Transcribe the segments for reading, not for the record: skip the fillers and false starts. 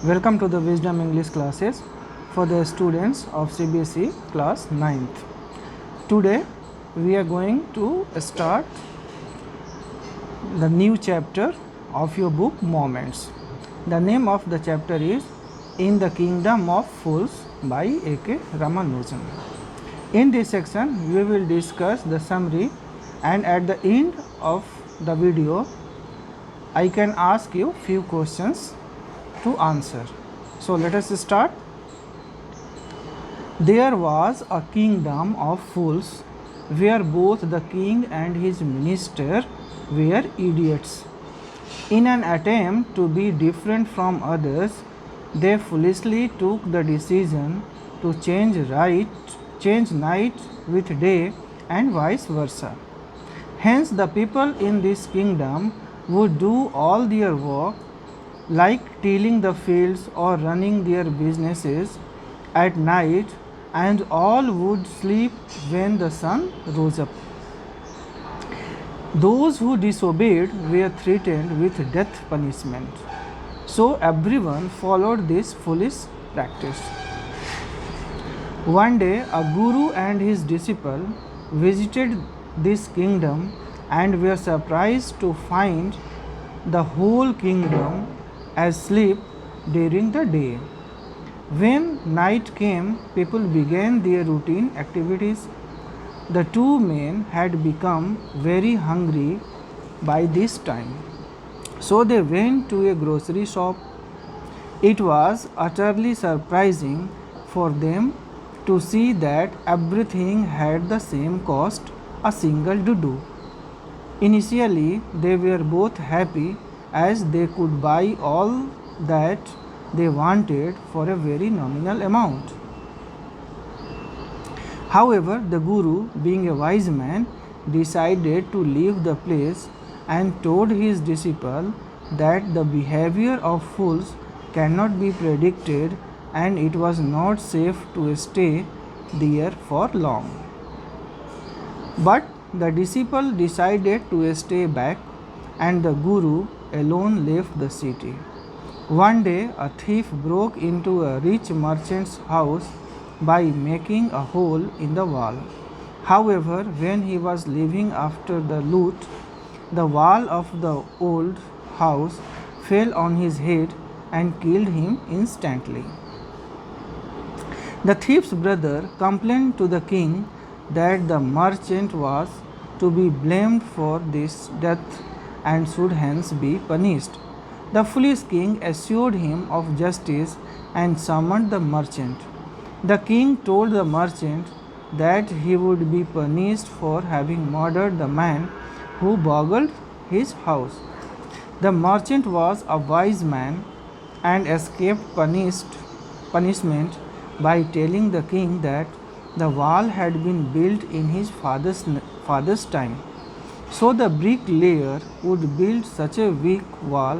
Welcome to the Wisdom English classes for the students of CBSE class 9th. Today we are going to start the new chapter of your book Moments. The name of the chapter is In the Kingdom of Fools by A.K. Ramanujan. In this section we will discuss the summary, and at the end of the video I can ask you few questions to answer. So let us start. There was a kingdom of fools where both the king and his minister were idiots. In an attempt to be different from others, they foolishly took the decision to change night with day and vice versa. Hence the people in this kingdom would do all their work, like tilling the fields or running their businesses, at night, and all would sleep when the sun rose up. Those who disobeyed were threatened with death punishment. So everyone followed this foolish practice. One day a guru and his disciple visited this kingdom and were surprised to find the whole kingdom asleep during the day. When night came, people began their routine activities. The two men had become very hungry by this time, so they went to a grocery shop. It was utterly surprising for them to see that everything had the same cost, a single dudu. Initially, they were both happy as they could buy all that they wanted for a very nominal amount. However, the guru, being a wise man, decided to leave the place and told his disciple that the behavior of fools cannot be predicted and it was not safe to stay there for long. But the disciple decided to stay back, and the guru alone left the city. One day a thief broke into a rich merchant's house by making a hole in the wall. However, when he was leaving after the loot, the wall of the old house fell on his head and killed him instantly. The thief's brother complained to the king that the merchant was to be blamed for this death and should hence be punished. The foolish king assured him of justice and summoned the merchant. The king told the merchant that he would be punished for having murdered the man who burgled his house. The merchant was a wise man and escaped punishment by telling the king that the wall had been built in his father's time. So the bricklayer would build such a weak wall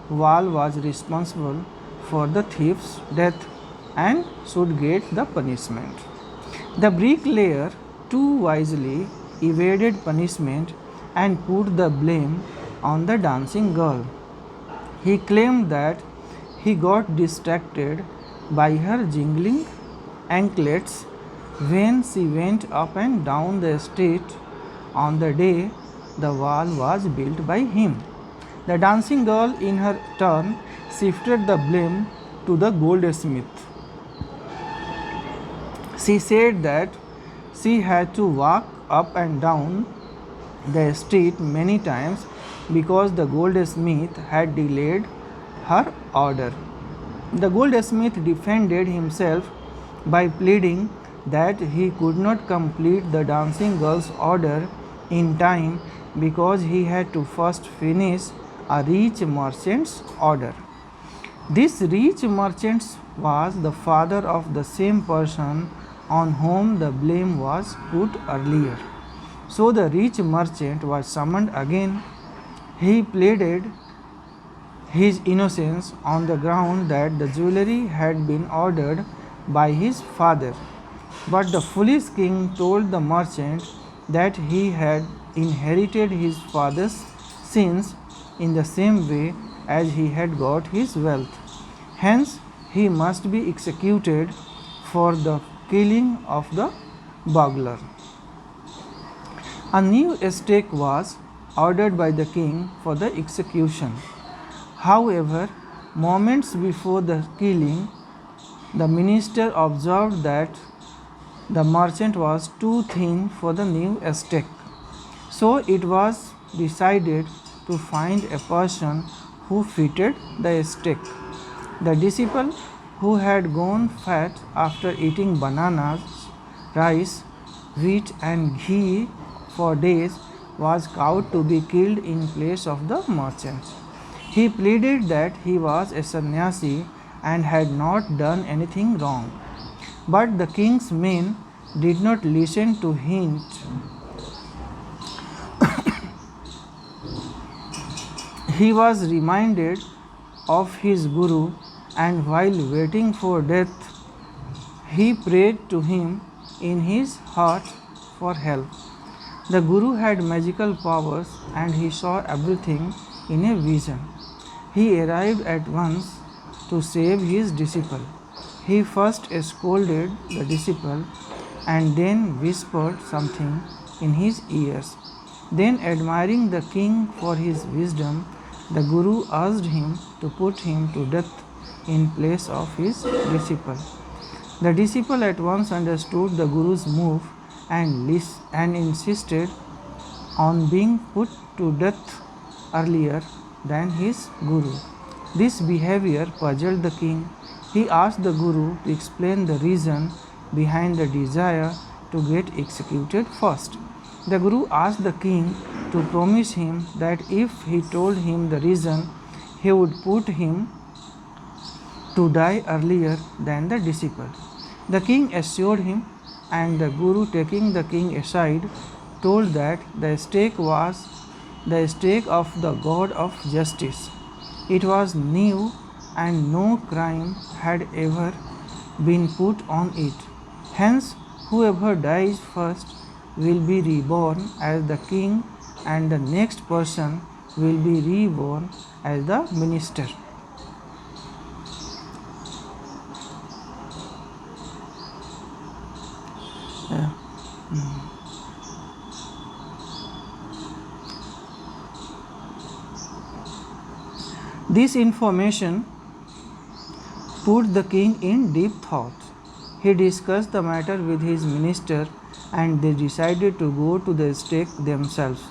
was responsible for the thief's death and should get the punishment. The bricklayer too wisely evaded punishment and put the blame on the dancing girl. He claimed that he got distracted by her jingling anklets when she went up and down the street on the day the wall was built by him. The dancing girl, in her turn, shifted the blame to the goldsmith. She said that she had to walk up and down the street many times because the goldsmith had delayed her order. The goldsmith defended himself by pleading that he could not complete the dancing girl's order in time because he had to first finish a rich merchant's order. This rich merchant was the father of the same person on whom the blame was put earlier. So the rich merchant was summoned again. He pleaded his innocence on the ground that the jewelry had been ordered by his father. But the foolish king told the merchant that he had inherited his father's sins in the same way as he had got his wealth. Hence, he must be executed for the killing of the burglar. A new stake was ordered by the king for the execution. However, moments before the killing, the minister observed that the merchant was too thin for the new stake. So it was decided to find a person who fitted the stake. The disciple who had gone fat after eating bananas, rice, wheat, and ghee for days was cowed to be killed in place of the merchant. He pleaded that he was a sannyasi and had not done anything wrong. But the king's men did not listen to hint. He was reminded of his guru, and while waiting for death, he prayed to him in his heart for help. The guru had magical powers and he saw everything in a vision. He arrived at once to save his disciple. He first scolded the disciple and then whispered something in his ears. Then, admiring the king for his wisdom, the guru asked him to put him to death in place of his disciple. The disciple at once understood the guru's move and insisted on being put to death earlier than his guru. This behavior puzzled the king. He asked the guru to explain the reason behind the desire to get executed first. The guru asked the king to promise him that if he told him the reason, he would put him to die earlier than the disciple. The king assured him, and the guru, taking the king aside, told that the stake was the stake of the god of justice. It was new and no crime had ever been put on it. Hence, whoever dies first will be reborn as the king, and the next person will be reborn as the minister. This information put the king in deep thought. He discussed the matter with his minister and they decided to go to the stake themselves.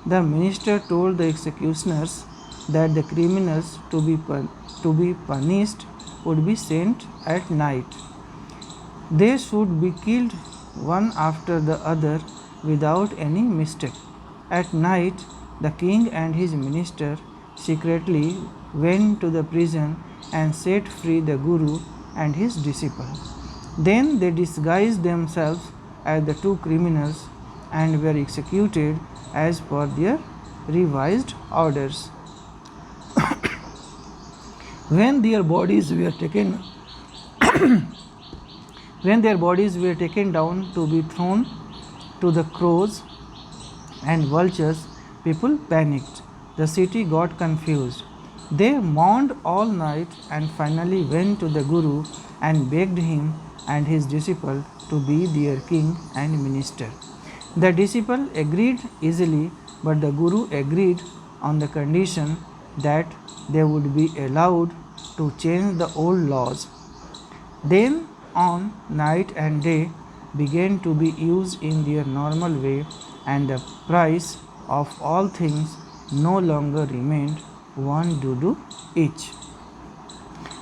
The minister told the executioners that the criminals to be punished would be sent at night. They should be killed one after the other without any mistake. At night, the king and his minister secretly went to the prison and set free the guru and his disciple. Then they disguised themselves as the two criminals and were executed as per their revised orders. When their bodies were taken down to be thrown to the crows and vultures, people panicked. The city got confused. They mourned all night and finally went to the guru and begged him and his disciple to be their king and minister. The disciple agreed easily, but the guru agreed on the condition that they would be allowed to change the old laws. Then on, night and day began to be used in their normal way, and the price of all things no longer remained one dudu each.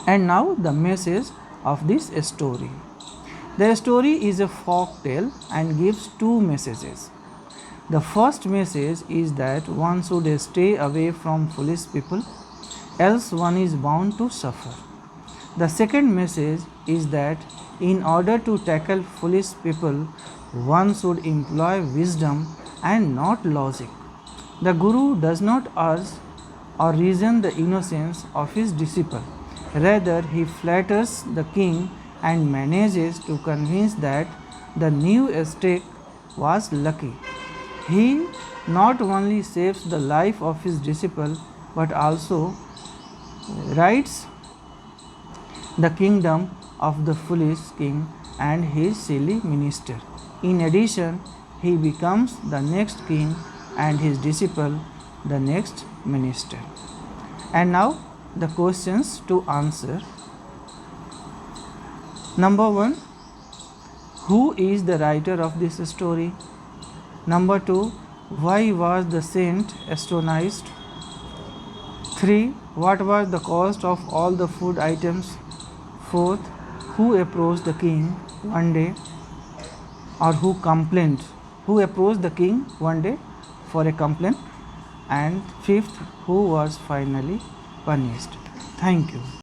And now the message of this story. The story is a folk tale and gives two messages. The first message is that one should stay away from foolish people, else one is bound to suffer. The second message is that in order to tackle foolish people, one should employ wisdom and not logic. The guru does not urge or reason the innocence of his disciple. Rather, he flatters the king and manages to convince that the new stake was lucky. He not only saves the life of his disciple but also rights the kingdom of the foolish king and his silly minister. In addition, he becomes the next king and his disciple the next minister. And now the questions to answer. Number 1, who is the writer of this story? Number 2, why was the saint astonishing? 3, what was the cost of all the food items? 4th, who approached the king one day or who approached the king one day for a complaint? And 5th, who was finally punished? Thank you.